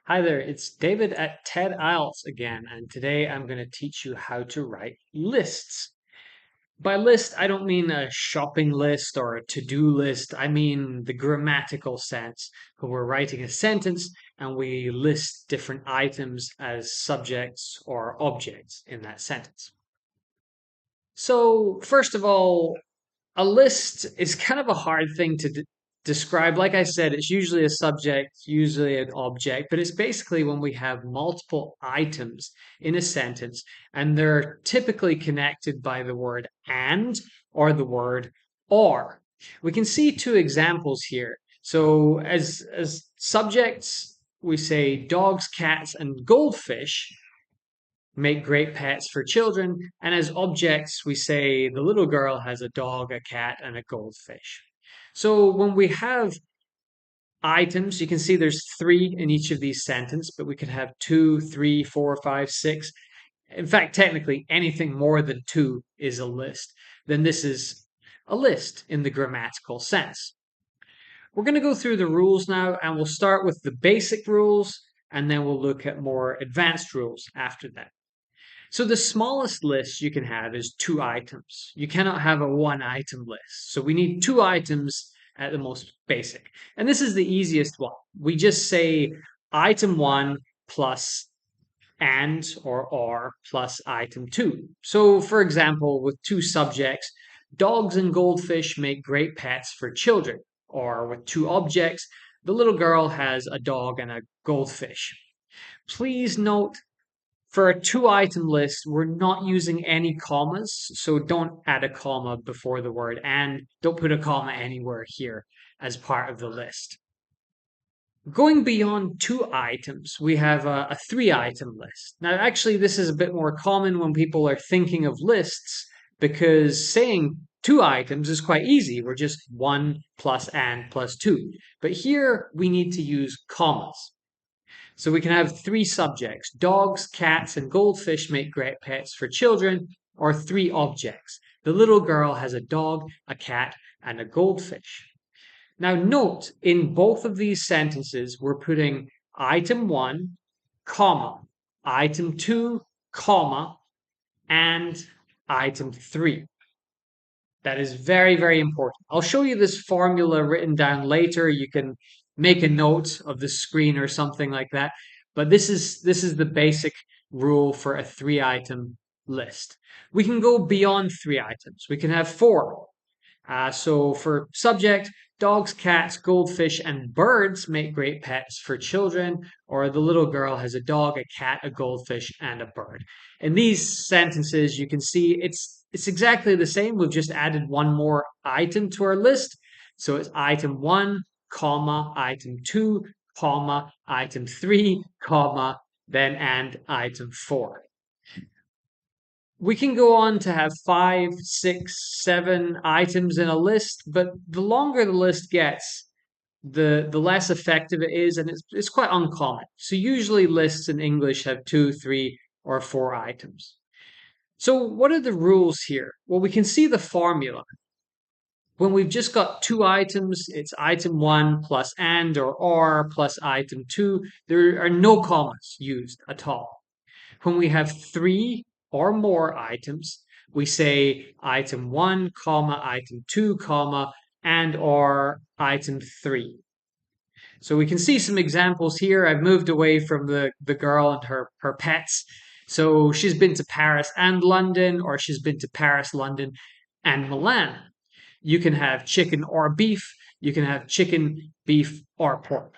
Hi there, it's David at TED-IELTS again, and today I'm going to teach you how to write lists. By list, I don't mean a shopping list or a to-do list. I mean the grammatical sense, when we're writing a sentence and we list different items as subjects or objects in that sentence. So, first of all, a list is kind of a hard thing to describe. Like I said, it's usually a subject, usually an object, but it's basically when we have multiple items in a sentence and they're typically connected by the word and or the word or. We can see two examples here. So as subjects, we say dogs, cats, and goldfish make great pets for children. And as objects, we say the little girl has a dog, a cat, and a goldfish. So when we have items, you can see there's three in each of these sentences, but we could have two, three, four, five, six. In fact, technically, anything more than two is a list. Then this is a list in the grammatical sense. We're going to go through the rules now, and we'll start with the basic rules, and then we'll look at more advanced rules after that. So the smallest list you can have is two items. You cannot have a one item list. So we need two items at the most basic. And this is the easiest one. We just say item one plus and or plus item two. So for example, with two subjects, dogs and goldfish make great pets for children. Or with two objects, the little girl has a dog and a goldfish. Please note for a two item list, we're not using any commas, so don't add a comma before the word and don't put a comma anywhere here as part of the list. Going beyond two items, we have a three item list. Now, actually, this is a bit more common when people are thinking of lists because saying two items is quite easy. We're just one plus and plus two. But here we need to use commas. So we can have three subjects. Dogs, cats, and goldfish make great pets for children, or three objects. The little girl has a dog, a cat, and a goldfish. Now note, in both of these sentences, we're putting item one, comma, item two, comma, and item three. That is very, very important. I'll show you this formula written down later. You can make a note of the screen or something like that. But this is the basic rule for a three item list. We can go beyond three items. We can have four. So for subject, dogs, cats, goldfish, and birds make great pets for children, or the little girl has a dog, a cat, a goldfish, and a bird. In these sentences, you can see it's exactly the same. We've just added one more item to our list. So it's item one, comma, item two, comma, item three, comma, then and item four. We can go on to have five, six, seven items in a list, but the longer the list gets, the less effective it is, and it's quite uncommon. So usually lists in English have two, three, or four items. So what are the rules here? Well, we can see the formula. When we've just got two items, it's item one plus and or plus item two. There are no commas used at all. When we have three or more items, we say item one, comma, item two, comma, and or item three. So we can see some examples here. I've moved away from the girl and her pets. So she's been to Paris and London, or she's been to Paris, London, and Milan. You can have chicken or beef. You can have chicken, beef, or pork.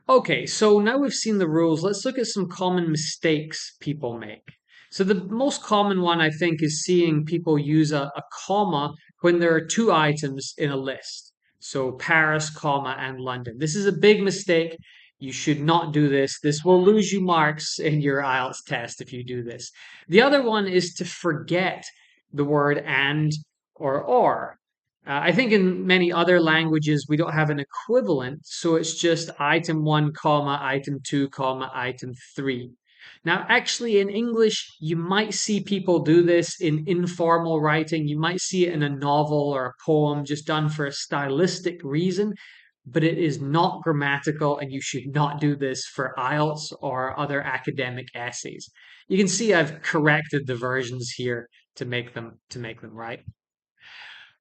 Okay, so now we've seen the rules, let's look at some common mistakes people make. So the most common one, I think, is seeing people use a comma when there are two items in a list. So Paris, comma, and London. This is a big mistake. You should not do this. This will lose you marks in your IELTS test if you do this. The other one is to forget the word and or. I think in many other languages we don't have an equivalent, so it's just item one, comma, item two, comma, item three. Now, actually, in English, you might see people do this in informal writing. You might see it in a novel or a poem just done for a stylistic reason. but it is not grammatical, and you should not do this for IELTS or other academic essays. You can see I've corrected the versions here to make them right.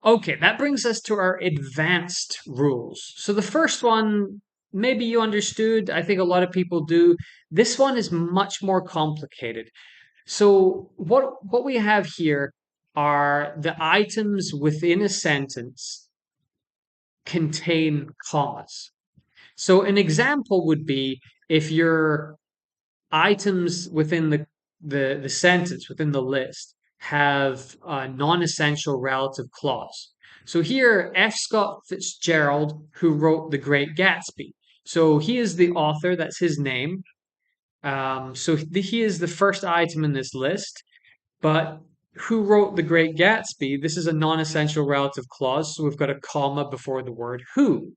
Okay, that brings us to our advanced rules. So the first one, maybe you understood. I think a lot of people do. This one is much more complicated. So what we have here are the items within a sentence contain commas. So an example would be if your items within the sentence, within the list, have a non-essential relative clause. So here, F. Scott Fitzgerald, who wrote The Great Gatsby. So he is the author, that's his name. So he is the first item in this list. But who wrote The Great Gatsby? This is a non-essential relative clause, so we've got a comma before the word who.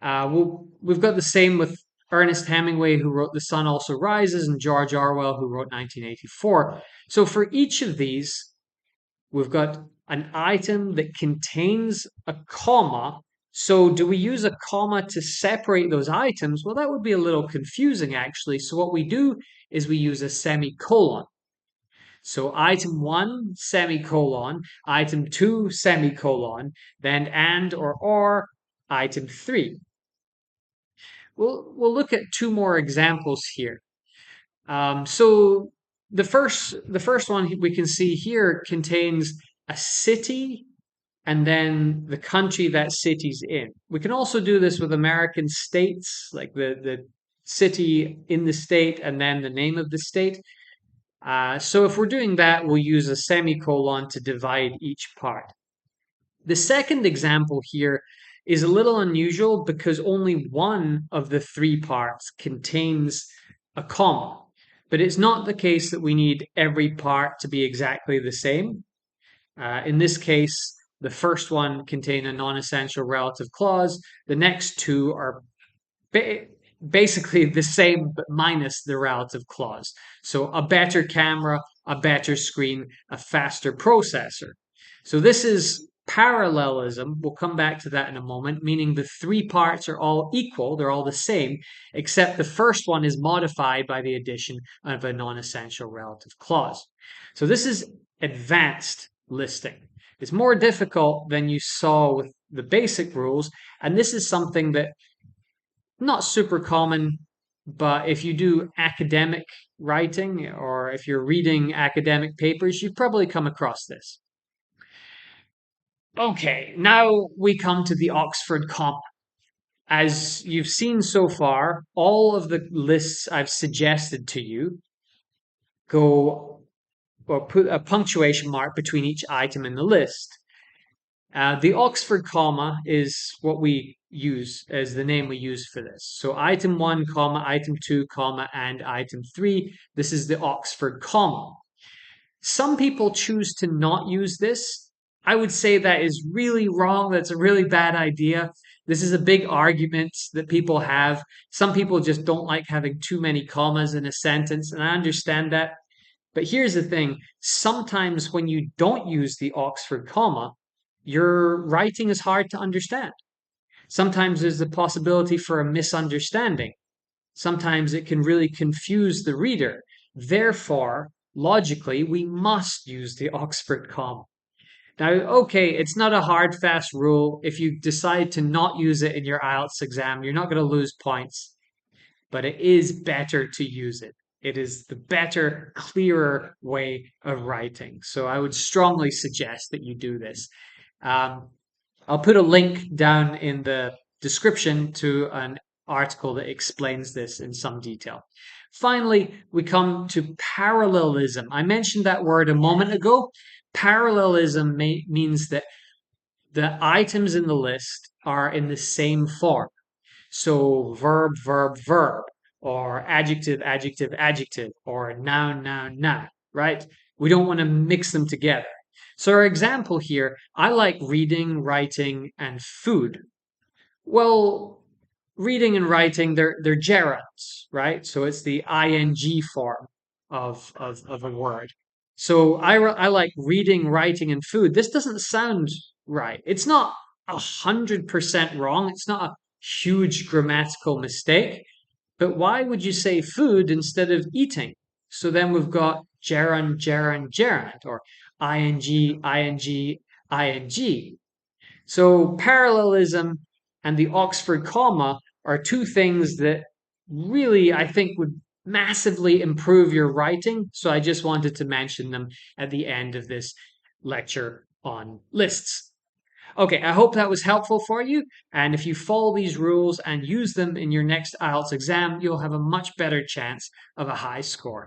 We've got the same with Ernest Hemingway, who wrote The Sun Also Rises, and George Orwell, who wrote 1984. So for each of these, we've got an item that contains a comma. So do we use a comma to separate those items? Well, that would be a little confusing, actually. So what we do is we use a semicolon. So item one, semicolon, item two, semicolon, then and or item three. We'll look at two more examples here. So the first one we can see here contains a city and then the country that city's in. We can also do this with American states, like the city in the state and then the name of the state. So if we're doing that, we'll use a semicolon to divide each part. The second example here is a little unusual because only one of the three parts contains a comma. But it's not the case that we need every part to be exactly the same. In this case, the first one contains a non-essential relative clause. The next two are basically the same but minus the relative clause. So a better camera, a better screen, a faster processor. So this is parallelism. We'll come back to that in a moment, meaning the three parts are all equal, they're all the same, except the first one is modified by the addition of a non-essential relative clause. So this is advanced listing. It's more difficult than you saw with the basic rules, and this is something that not super common, but if you do academic writing or if you're reading academic papers, you've probably come across this. Okay, now we come to the Oxford comma. As you've seen so far, all of the lists I've suggested to you go or put a punctuation mark between each item in the list. The Oxford comma is what we use as the name we use for this. So item one, comma, item two, comma, and item three. This is the Oxford comma. Some people choose to not use this. I would say that is really wrong. That's a really bad idea. This is a big argument that people have. Some people just don't like having too many commas in a sentence, and I understand that. But here's the thing. Sometimes when you don't use the Oxford comma, your writing is hard to understand. Sometimes there's the possibility for a misunderstanding. Sometimes it can really confuse the reader. Therefore, logically, we must use the Oxford comma. Now, okay, it's not a hard, fast rule. If you decide to not use it in your IELTS exam, you're not going to lose points, but it is better to use it. It is the better, clearer way of writing. So I would strongly suggest that you do this. I'll put a link down in the description to an article that explains this in some detail. Finally, we come to parallelism. I mentioned that word a moment ago. Parallelism means that the items in the list are in the same form. So verb, verb, verb, or adjective, adjective, adjective, or noun, noun, noun, right? We don't want to mix them together. So our example here, I like reading, writing, and food. Well, reading and writing, they're gerunds, right? So it's the ing form of a word. So I like reading, writing, and food. This doesn't sound right. It's not 100% wrong. It's not a huge grammatical mistake. But why would you say food instead of eating? So then we've got gerund, gerund, gerund, or ing, ing, ing. So parallelism and the Oxford comma are two things that really I think would massively improve your writing. So I just wanted to mention them at the end of this lecture on lists. Okay, I hope that was helpful for you. And if you follow these rules and use them in your next IELTS exam, you'll have a much better chance of a high score.